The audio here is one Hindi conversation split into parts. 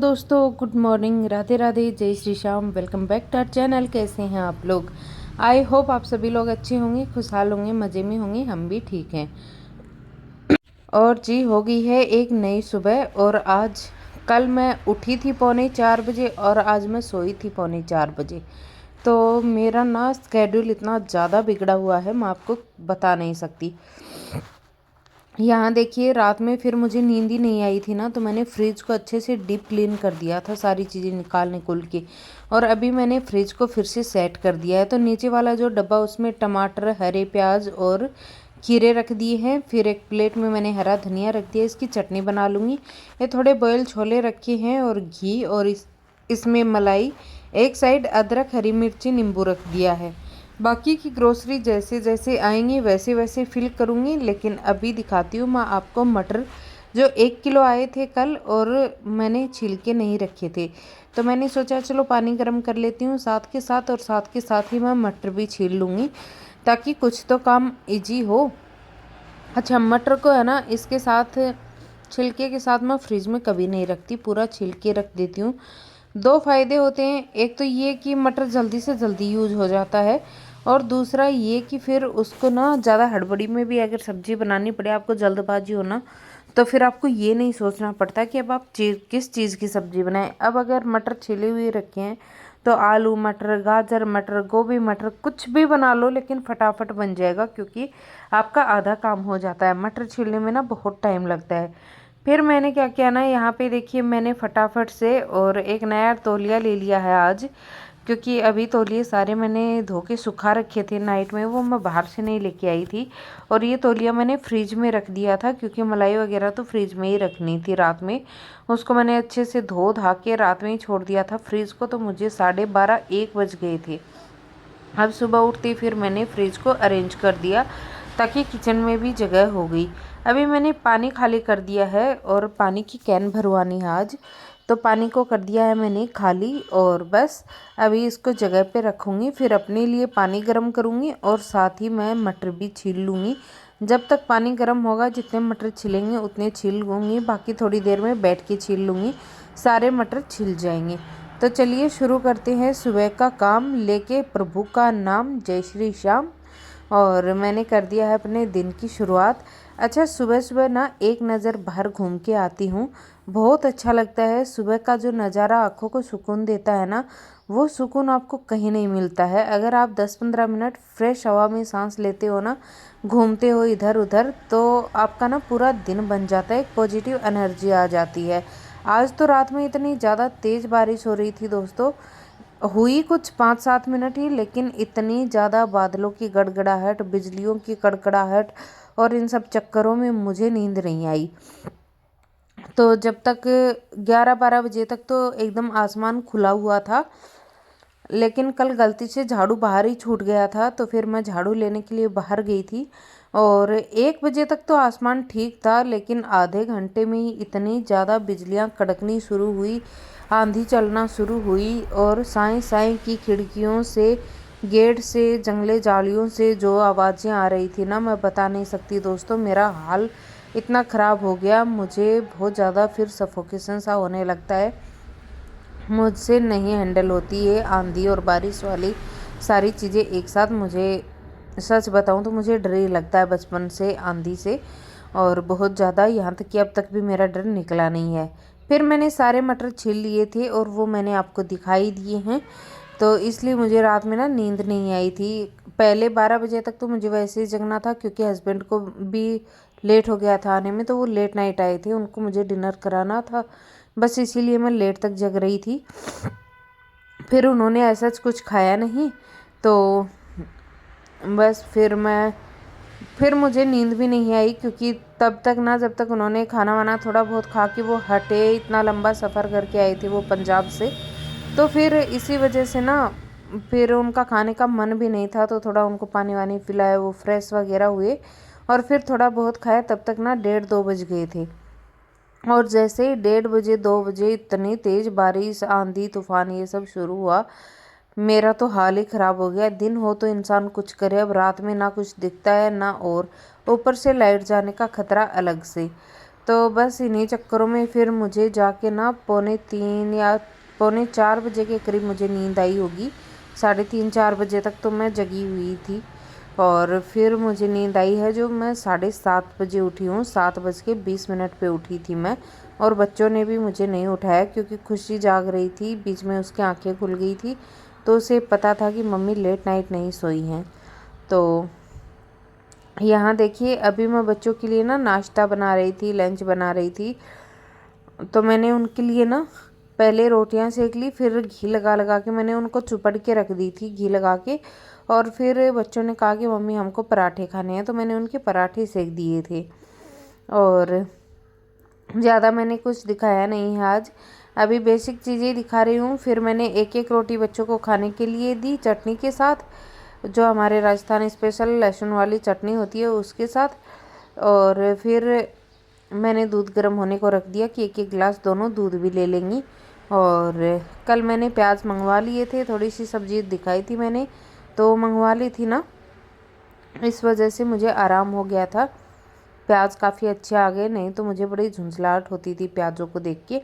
दोस्तों, गुड मॉर्निंग, राधे राधे, जय Shri Shyam. Welcome back to our channel. कैसे हैं आप लोग? आई होप आप सभी लोग अच्छे होंगे, खुशहाल होंगे, मज़े में होंगे। हम भी ठीक हैं। और जी, हो गई है एक नई सुबह। और आज कल मैं उठी थी 3:45 बजे और आज मैं सोई थी 3:45 बजे। तो मेरा ना स्केड्यूल इतना ज़्यादा बिगड़ा हुआ है, मैं आपको बता नहीं सकती। यहाँ देखिए, रात में फिर मुझे नींद ही नहीं आई थी ना, तो मैंने फ्रिज को अच्छे से डीप क्लीन कर दिया था, सारी चीज़ें निकाल के। और अभी मैंने फ्रिज को फिर से सेट कर दिया है। तो नीचे वाला जो डब्बा, उसमें टमाटर, हरे प्याज और खीरे रख दिए हैं। फिर एक प्लेट में मैंने हरा धनिया रख दिया, इसकी चटनी बना लूँगी। ये थोड़े बॉयल छोले रखे हैं और घी, और इसमें मलाई। एक साइड अदरक, हरी मिर्ची, नींबू रख दिया है। बाकी की ग्रोसरी जैसे जैसे आएंगी वैसे वैसे फिल करूँगी। लेकिन अभी दिखाती हूँ मैं आपको मटर, जो 1 किलो आए थे कल और मैंने छिलके नहीं रखे थे। तो मैंने सोचा चलो पानी गर्म कर लेती हूँ साथ के साथ, और साथ के साथ ही मैं मटर भी छील लूँगी, ताकि कुछ तो काम इजी हो। अच्छा, मटर को है ना, इसके साथ छिलके के साथ मैं फ्रिज में कभी नहीं रखती, पूरा छिलके रख देती हूँ। दो फायदे होते हैं, एक तो ये कि मटर जल्दी से जल्दी यूज हो जाता है, और दूसरा ये कि फिर उसको ना ज़्यादा हड़बड़ी में भी अगर सब्जी बनानी पड़े, आपको जल्दबाजी हो ना, तो फिर आपको ये नहीं सोचना पड़ता कि अब आप किस चीज़ की सब्जी बनाएं। अब अगर मटर छिले हुए रखे हैं तो आलू मटर, गाजर मटर, गोभी मटर, कुछ भी बना लो, लेकिन फटाफट बन जाएगा, क्योंकि आपका आधा काम हो जाता है। मटर छीलने में ना बहुत टाइम लगता है। फिर मैंने क्या किया ना, यहाँ पे देखिए, मैंने फटाफट से और एक नया तौलिया ले लिया है आज, क्योंकि अभी तौलिए सारे मैंने धो के सुखा रखे थे नाइट में, वो मैं बाहर से नहीं लेके आई थी। और ये तौलिया मैंने फ्रिज में रख दिया था, क्योंकि मलाई वगैरह तो फ्रिज में ही रखनी थी रात में। उसको मैंने अच्छे से धो धा के रात में ही छोड़ दिया था फ्रिज को, तो मुझे 12:30-1 बज गए थे। अब सुबह उठते फिर मैंने फ्रिज को अरेंज कर दिया, ताकि किचन में भी जगह हो गई। अभी मैंने पानी खाली कर दिया है और पानी की कैन भरवानी है आज, तो पानी को कर दिया है मैंने खाली। और बस अभी इसको जगह पे रखूँगी, फिर अपने लिए पानी गर्म करूँगी और साथ ही मैं मटर भी छील लूँगी। जब तक पानी गर्म होगा, जितने मटर छिलेंगे उतने छील लूँगी, बाकी थोड़ी देर में बैठ के छील लूँगी, सारे मटर छिल जाएंगे। तो चलिए शुरू करते हैं सुबह का काम लेके प्रभु का नाम, जय श्री श्याम। और मैंने कर दिया है अपने दिन की शुरुआत। अच्छा, सुबह सुबह ना एक नज़र बाहर घूम के आती हूँ, बहुत अच्छा लगता है। सुबह का जो नज़ारा आँखों को सुकून देता है ना, वो सुकून आपको कहीं नहीं मिलता है। अगर आप 10-15 मिनट फ्रेश हवा में सांस लेते हो ना, घूमते हो इधर उधर, तो आपका ना पूरा दिन बन जाता है, एक पॉजिटिव एनर्जी आ जाती है। आज तो रात में इतनी ज़्यादा तेज़ बारिश हो रही थी दोस्तों, हुई कुछ 5-7 मिनट ही, लेकिन इतनी ज़्यादा बादलों की गड़गड़ाहट, बिजलियों की कड़कड़ाहट, और इन सब चक्करों में मुझे नींद नहीं आई। तो जब तक 11-12 बजे तक तो एकदम आसमान खुला हुआ था, लेकिन कल गलती से झाड़ू बाहर ही छूट गया था, तो फिर मैं झाड़ू लेने के लिए बाहर गई थी। और 1 बजे तक तो आसमान ठीक था, लेकिन आधे घंटे में ही इतनी ज़्यादा बिजलियां कड़कनी शुरू हुई, आंधी चलना शुरू हुई, और साएं साएं की खिड़कियों से, गेट से, जंगले जालियों से जो आवाज़ें आ रही थी ना, मैं बता नहीं सकती दोस्तों। मेरा हाल इतना ख़राब हो गया, मुझे बहुत ज़्यादा फिर सफोकेशन सा होने लगता है। मुझसे नहीं हैंडल होती ये आंधी और बारिश वाली सारी चीज़ें एक साथ। मुझे सच बताऊं तो मुझे डर ही लगता है बचपन से आंधी से, और बहुत ज़्यादा, यहाँ तक कि अब तक भी मेरा डर निकला नहीं है। फिर मैंने सारे मटर छील लिए थे और वो मैंने आपको दिखाई दिए हैं, तो इसलिए मुझे रात में ना नींद नहीं आई थी। पहले 12 बजे तक तो मुझे वैसे ही जगना था, क्योंकि हस्बैंड को भी लेट हो गया था आने में, तो वो लेट नाइट आए थे, उनको मुझे डिनर कराना था, बस इसीलिए मैं लेट तक जग रही थी। फिर उन्होंने ऐसा कुछ खाया नहीं, तो बस फिर मुझे नींद भी नहीं आई, क्योंकि तब तक ना, जब तक उन्होंने खाना वाना थोड़ा बहुत खा के वो हटे, इतना लंबा सफ़र करके आए थे वो पंजाब से, तो फिर इसी वजह से ना, फिर उनका खाने का मन भी नहीं था, तो थोड़ा उनको पानी वानी पिलाया, वो फ्रेश वगैरह हुए, और फिर थोड़ा बहुत खाया। तब तक ना 1:30-2 बज गए थे। और जैसे ही 1:30 बजे 2 बजे इतनी तेज़ बारिश, आंधी तूफान ये सब शुरू हुआ, मेरा तो हाल ही ख़राब हो गया। दिन हो तो इंसान कुछ करे, अब रात में ना कुछ दिखता है ना, और ऊपर से लाइट जाने का खतरा अलग से। तो बस इन्हीं चक्करों में फिर मुझे जाके ना 3:45 या 3:45 बजे के करीब मुझे नींद आई होगी। 3:30-4 बजे तक तो मैं जगी हुई थी और फिर मुझे नींद आई है जो मैं 7:30 बजे उठी हूँ। 7:20 पे उठी थी मैं और बच्चों ने भी मुझे नहीं उठाया क्योंकि खुशी जाग रही थी। बीच में उसकी आंखें खुल गई थी तो उसे पता था कि मम्मी लेट नाइट नहीं सोई हैं। तो यहाँ देखिए अभी मैं बच्चों के लिए ना नाश्ता बना रही थी, लंच बना रही थी। तो मैंने उनके लिए ना पहले रोटियां सेक ली, फिर घी लगा लगा के मैंने उनको चुपड़ के रख दी थी घी लगा के। और फिर बच्चों ने कहा कि मम्मी हमको पराठे खाने हैं तो मैंने उनके पराठे सेक दिए थे। और ज़्यादा मैंने कुछ दिखाया नहीं है आज, अभी बेसिक चीज़ें दिखा रही हूँ। फिर मैंने एक एक रोटी बच्चों को खाने के लिए दी चटनी के साथ, जो हमारे राजस्थान स्पेशल लहसुन वाली चटनी होती है उसके साथ। और फिर मैंने दूध गर्म होने को रख दिया कि एक एक गिलास दोनों दूध भी ले लेंगी। और कल मैंने प्याज मंगवा लिए थे, थोड़ी सी सब्जी दिखाई थी मैंने तो मंगवा ली थी ना, इस वजह से मुझे आराम हो गया था। प्याज काफ़ी अच्छे आ गए, नहीं तो मुझे बड़ी झुंझलाहट होती थी प्याज़ों को देख के।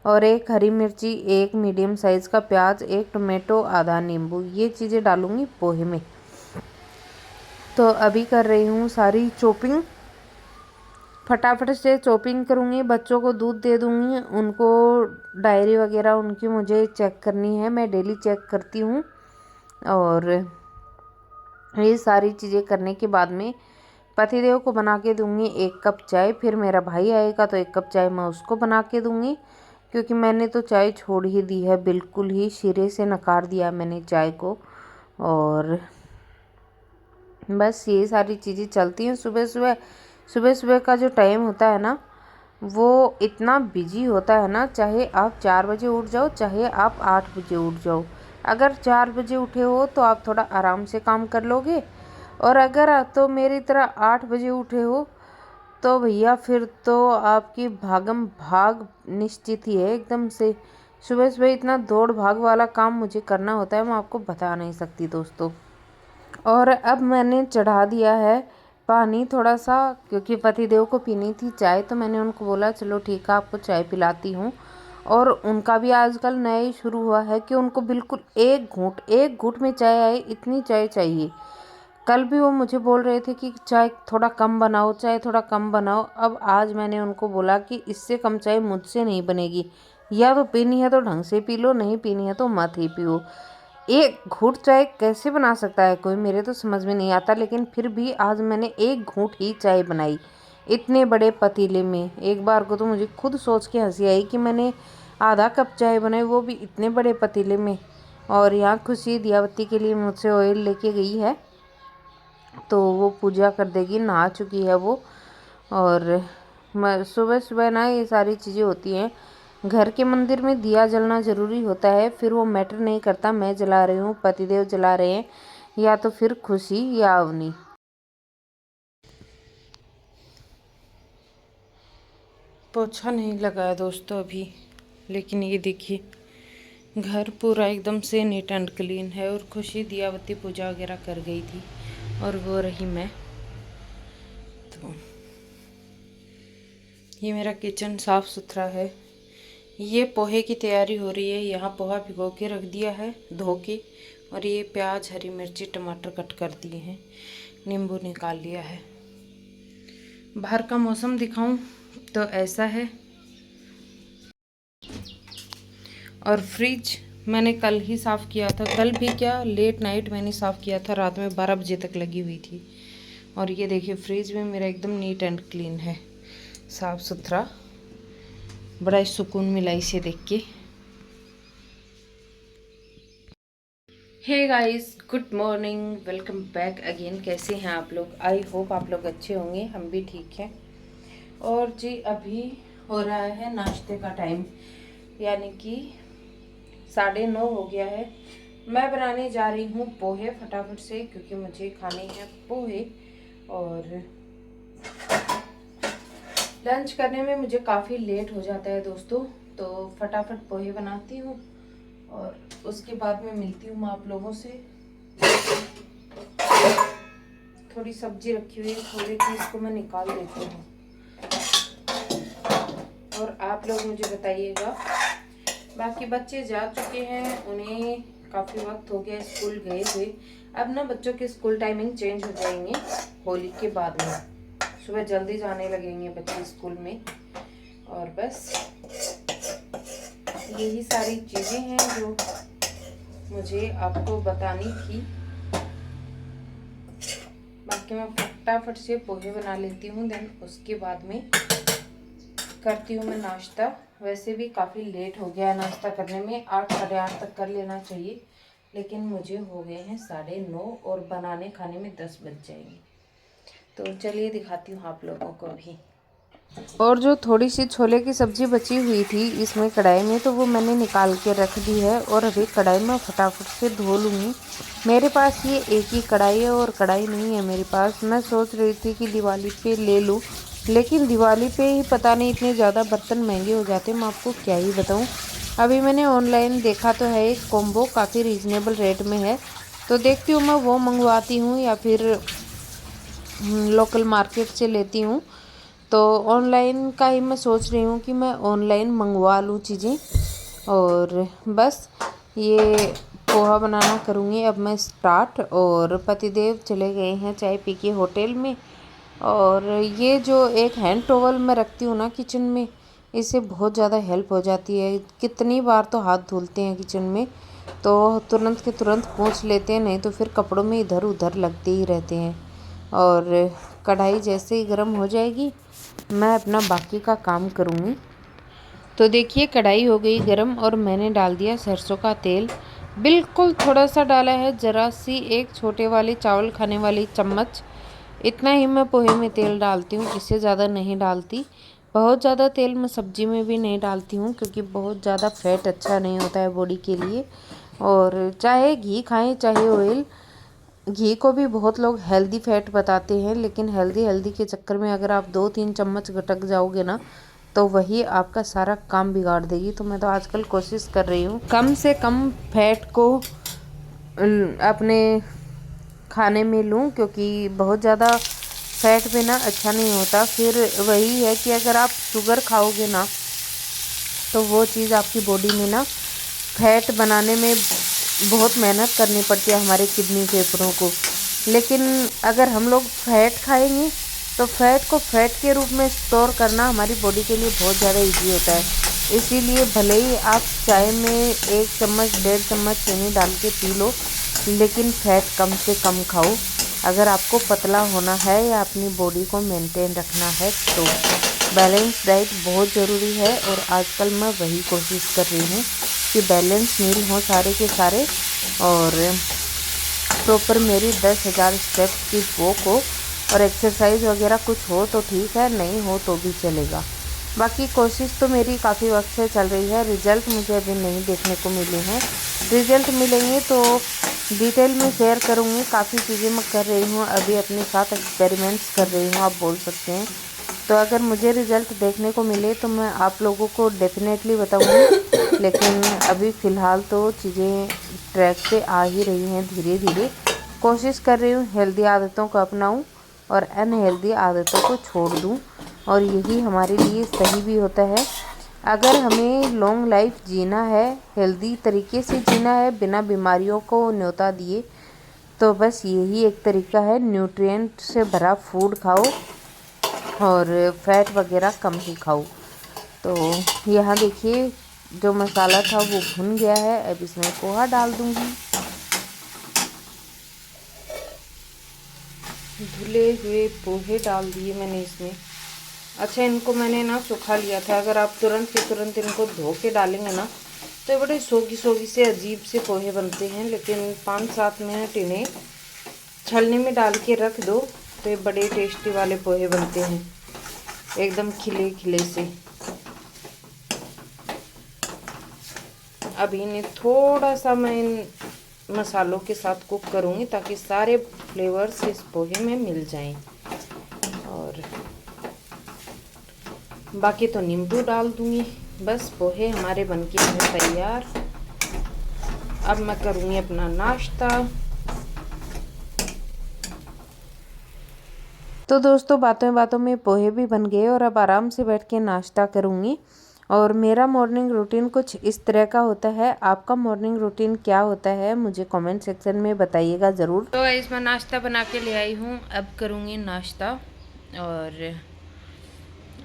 और एक हरी मिर्ची, एक मीडियम साइज़ का प्याज, एक टोमेटो, आधा नींबू, ये चीज़ें डालूँगी पोहे में। तो अभी कर रही हूँ सारी चॉपिंग, फटाफट से चॉपिंग करूँगी, बच्चों को दूध दे दूँगी। उनको डायरी वगैरह उनकी मुझे चेक करनी है, मैं डेली चेक करती हूँ। और ये सारी चीज़ें करने के बाद में पतिदेव को बना के दूँगी 1 कप चाय। फिर मेरा भाई आएगा तो 1 कप चाय मैं उसको बना के दूँगी, क्योंकि मैंने तो चाय छोड़ ही दी है, बिल्कुल ही सिरे से नकार दिया मैंने चाय को। और बस ये सारी चीज़ें चलती हैं। सुबह सुबह का जो टाइम होता है ना, वो इतना बिजी होता है ना, चाहे आप 4 बजे उठ जाओ, चाहे आप 8 बजे उठ जाओ। अगर 4 बजे उठे हो तो आप थोड़ा आराम से काम कर लोगे, और अगर तो मेरी तरह 8 बजे उठे हो तो भैया फिर तो आपकी भागम भाग निश्चित ही है एकदम से। सुबह सुबह इतना दौड़ भाग वाला काम मुझे करना होता है, मैं आपको बता नहीं सकती दोस्तों। और अब मैंने चढ़ा दिया है पानी थोड़ा सा, क्योंकि पतिदेव को पीनी थी चाय, तो मैंने उनको बोला चलो ठीक है आपको चाय पिलाती हूँ। और उनका भी आजकल नया ही शुरू हुआ है कि उनको बिल्कुल एक घूंट में चाय आए इतनी चाय चाहिए। कल भी वो मुझे बोल रहे थे कि चाय थोड़ा कम बनाओ, चाय थोड़ा कम बनाओ। अब आज मैंने उनको बोला कि इससे कम चाय मुझसे नहीं बनेगी, या तो पीनी है तो ढंग से पी लो, नहीं पीनी है तो मत ही पियो। एक घूंट चाय कैसे बना सकता है कोई, मेरे तो समझ में नहीं आता। लेकिन फिर भी आज मैंने एक घूंट ही चाय बनाई इतने बड़े पतीले में। एक बार को तो मुझे खुद सोच के हंसी आई कि मैंने आधा कप चाय बनाई, वो भी इतने बड़े पतीले में। और यहाँ खुशी दियावती के लिए मुझसे ऑयल लेके गई है, तो वो पूजा कर देगी, नहा चुकी है वो। और मैं सुबह सुबह ना ये सारी चीज़ें होती हैं। घर के मंदिर में दिया जलना ज़रूरी होता है, फिर वो मैटर नहीं करता मैं जला रही हूँ, पतिदेव जला रहे हैं, या तो फिर खुशी या अवनी। पोछा नहीं लगाया दोस्तों अभी, लेकिन ये देखिए घर पूरा एकदम से नीट एंड क्लीन है। और खुशी दियावती पूजा वगैरह कर गई थी और वो रही मैं। तो ये मेरा किचन साफ़ सुथरा है। ये पोहे की तैयारी हो रही है, यहाँ पोहा भिगो के रख दिया है धो के। और ये प्याज, हरी मिर्ची, टमाटर कट कर दिए हैं, नींबू निकाल लिया है। बाहर का मौसम दिखाऊं तो ऐसा है। और फ्रिज मैंने कल ही साफ़ किया था, कल भी क्या लेट नाइट मैंने साफ़ किया था, रात में 12 बजे तक लगी हुई थी। और ये देखिए फ्रिज में मेरा एकदम नीट एंड क्लीन है, साफ़ सुथरा, बड़ा ही सुकून मिला इसे देख के। Hey guys, good morning, welcome back again. कैसे हैं आप लोग? आई होप आप लोग अच्छे होंगे, हम भी ठीक हैं। और जी अभी हो रहा है नाश्ते का टाइम, यानी कि 9:30 हो गया है। मैं बनाने जा रही हूँ पोहे फटाफट से, क्योंकि मुझे खाने हैं पोहे। और लंच करने में मुझे काफ़ी लेट हो जाता है दोस्तों, तो फटाफट पोहे बनाती हूँ और उसके बाद में मिलती हूँ मैं आप लोगों से। थोड़ी सब्जी रखी हुई है थोड़ी की, इसको मैं निकाल देती हूँ। आप लोग मुझे बताइएगा। बाकी बच्चे जा चुके हैं, उन्हें काफ़ी वक्त हो गया स्कूल गए हुए। अब ना बच्चों के स्कूल टाइमिंग चेंज हो जाएंगे होली के बाद में, सुबह जल्दी जाने लगेंगे बच्चे स्कूल में। और बस यही सारी चीज़ें हैं जो मुझे आपको बतानी थी। बाकी मैं फटाफट से पोहे बना लेती हूँ, देन उसके बाद में करती हूँ मैं नाश्ता। वैसे भी काफ़ी लेट हो गया है नाश्ता करने में, 8 साढ़े 8 तक कर लेना चाहिए, लेकिन मुझे हो गए हैं 9:30 और बनाने खाने में 10 बज जाएंगे। तो चलिए दिखाती हूँ आप लोगों को भी। और जो थोड़ी सी छोले की सब्ज़ी बची हुई थी इसमें कढ़ाई में, तो वो मैंने निकाल के रख दी है और अभी कढ़ाई में फटाफट से धो लूँगी। मेरे पास ये एक ही कढ़ाई है और कढ़ाई नहीं है मेरे पास। मैं सोच रही थी कि दिवाली पे ले लूँ, लेकिन दिवाली पे ही पता नहीं इतने ज़्यादा बर्तन महंगे हो जाते हैं, मैं आपको क्या ही बताऊँ। अभी मैंने ऑनलाइन देखा तो है एक कॉम्बो काफ़ी रीज़नेबल रेट में है, तो देखती हूँ मैं वो मंगवाती हूँ या फिर लोकल मार्केट से लेती हूँ। तो ऑनलाइन का ही मैं सोच रही हूँ कि मैं ऑनलाइन मंगवा लूँ चीज़ें। और बस ये पोहा बनाना करूँगी अब मैं स्टार्ट। और पतिदेव चले गए हैं चाय पी के होटल में। और ये जो एक हैंड टॉवल मैं रखती हूँ ना किचन में, इससे बहुत ज़्यादा हेल्प हो जाती है। कितनी बार तो हाथ धुलते हैं किचन में, तो तुरंत के तुरंत पोंछ लेते हैं, नहीं तो फिर कपड़ों में इधर उधर लगते ही रहते हैं। और कढ़ाई जैसे ही गर्म हो जाएगी मैं अपना बाकी का काम करूँगी। तो देखिए कढ़ाई हो गई गरम और मैंने डाल दिया सरसों का तेल। बिल्कुल थोड़ा सा डाला है, ज़रा सी एक छोटे वाली चावल खाने वाली चम्मच, इतना ही मैं पोहे में तेल डालती हूँ, इससे ज़्यादा नहीं डालती। बहुत ज़्यादा तेल मैं सब्ज़ी में भी नहीं डालती हूँ, क्योंकि बहुत ज़्यादा फैट अच्छा नहीं होता है बॉडी के लिए। और चाहे घी खाएं चाहे ऑयल, घी को भी बहुत लोग हेल्दी फैट बताते हैं, लेकिन हेल्दी के चक्कर में अगर आप 2-3 चम्मच गटक जाओगे ना, तो वही आपका सारा काम बिगाड़ देगी। तो मैं तो आजकल कोशिश कर रही हूँ कम से कम फैट को अपने खाने में लूँ, क्योंकि बहुत ज़्यादा फैट पे ना अच्छा नहीं होता। फिर वही है कि अगर आप शुगर खाओगे ना, तो वो चीज़ आपकी बॉडी में ना फैट बनाने में बहुत मेहनत करनी पड़ती है हमारे किडनी फेफड़ों को। लेकिन अगर हम लोग फैट खाएंगे तो फैट को फैट के रूप में स्टोर करना हमारी बॉडी के लिए बहुत ज़्यादा इजी होता है। इसीलिए भले ही आप चाय में 1 चम्मच 1.5 चम्मच चीनी डाल के पी लो, लेकिन फैट कम से कम खाओ अगर आपको पतला होना है या अपनी बॉडी को मेंटेन रखना है। तो बैलेंस डाइट बहुत ज़रूरी है और आजकल मैं वही कोशिश कर रही हूँ कि बैलेंस मील हो सारे के सारे, और प्रॉपर मेरी 10,000 स्टेप्स की वॉक हो और एक्सरसाइज वगैरह कुछ हो तो ठीक है, नहीं हो तो भी चलेगा। बाकी कोशिश तो मेरी काफ़ी वक्त से चल रही है, रिज़ल्ट मुझे अभी नहीं देखने को मिले हैं। रिज़ल्ट मिलेंगे तो डिटेल में शेयर करूँगी। काफ़ी चीज़ें मैं कर रही हूँ अभी, अपने साथ एक्सपेरिमेंट्स कर रही हूँ आप बोल सकते हैं। तो अगर मुझे रिज़ल्ट देखने को मिले तो मैं आप लोगों को डेफिनेटली बताऊँगी, लेकिन अभी फ़िलहाल तो चीज़ें ट्रैक पे आ ही रही हैं धीरे धीरे। कोशिश कर रही हूँ हेल्दी आदतों को अपनाऊँ और अनहेल्दी आदतों को छोड़ दूँ, और यही हमारे लिए सही भी होता है। अगर हमें लॉन्ग लाइफ जीना है, हेल्दी तरीके से जीना है, बिना बीमारियों को न्योता दिए, तो बस यही एक तरीका है। न्यूट्रिएंट से भरा फूड खाओ और फैट वगैरह कम ही खाओ। तो यहाँ देखिए जो मसाला था वो भुन गया है, अब इसमें पोहा डाल दूँगी। धुले हुए पोहे डाल दिए मैंने इसमें। अच्छा, इनको मैंने ना सुखा लिया था। अगर आप तुरंत के तुरंत इनको धो के डालेंगे ना, तो बड़े सोगी सोगी से अजीब से पोहे बनते हैं, लेकिन 5-7 मिनट इन्हें छलनी में डाल के रख दो तो ये बड़े टेस्टी वाले पोहे बनते हैं, एकदम खिले खिले से। अब इन्हें थोड़ा सा मैं इन मसालों के साथ कुक करूँगी ताकि सारे फ्लेवर्स इस पोहे में मिल जाएं। और बाकी तो नींबू डाल दूँगी। बस पोहे हमारे बनके हैं तैयार। अब मैं करूँगी अपना नाश्ता। तो दोस्तों बातों बातों में पोहे भी बन गए और अब आराम से बैठ के नाश्ता करूँगी। और मेरा मॉर्निंग रूटीन कुछ इस तरह का होता है। आपका मॉर्निंग रूटीन क्या होता है मुझे कमेंट सेक्शन में बताइएगा ज़रूर। तो इसमें नाश्ता बना के ले आई हूँ, अब करूँगी नाश्ता। और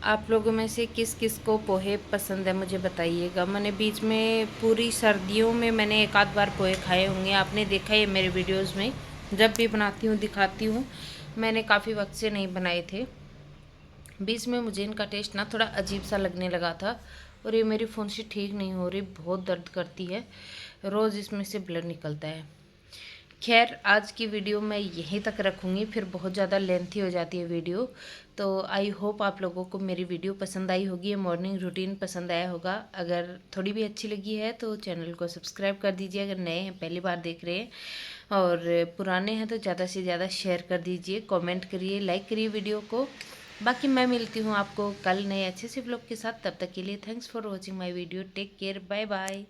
आप लोगों में से किस किस को पोहे पसंद है मुझे बताइएगा। मैंने बीच में पूरी सर्दियों में मैंने एक आध बार पोहे खाए होंगे, आपने देखा है मेरे वीडियोस में, जब भी बनाती हूँ दिखाती हूँ। मैंने काफ़ी वक्त से नहीं बनाए थे, बीच में मुझे इनका टेस्ट ना थोड़ा अजीब सा लगने लगा था। और ये मेरी फुंसी ठीक नहीं हो रही, बहुत दर्द करती है, रोज़ इसमें से ब्लड निकलता है। खैर आज की वीडियो मैं यहीं तक रखूँगी, फिर बहुत ज़्यादा लेंथी हो जाती है वीडियो। तो आई होप आप लोगों को मेरी वीडियो पसंद आई होगी, मॉर्निंग रूटीन पसंद आया होगा। अगर थोड़ी भी अच्छी लगी है तो चैनल को सब्सक्राइब कर दीजिए, अगर नए हैं पहली बार देख रहे हैं, और पुराने हैं तो ज़्यादा से ज़्यादा शेयर कर दीजिए, कमेंट करिए, लाइक करिए वीडियो को। बाकी मैं मिलती हूँ आपको कल नए अच्छे से व्लॉग के साथ, तब तक के लिए thanks for watching my video, take care, bye bye.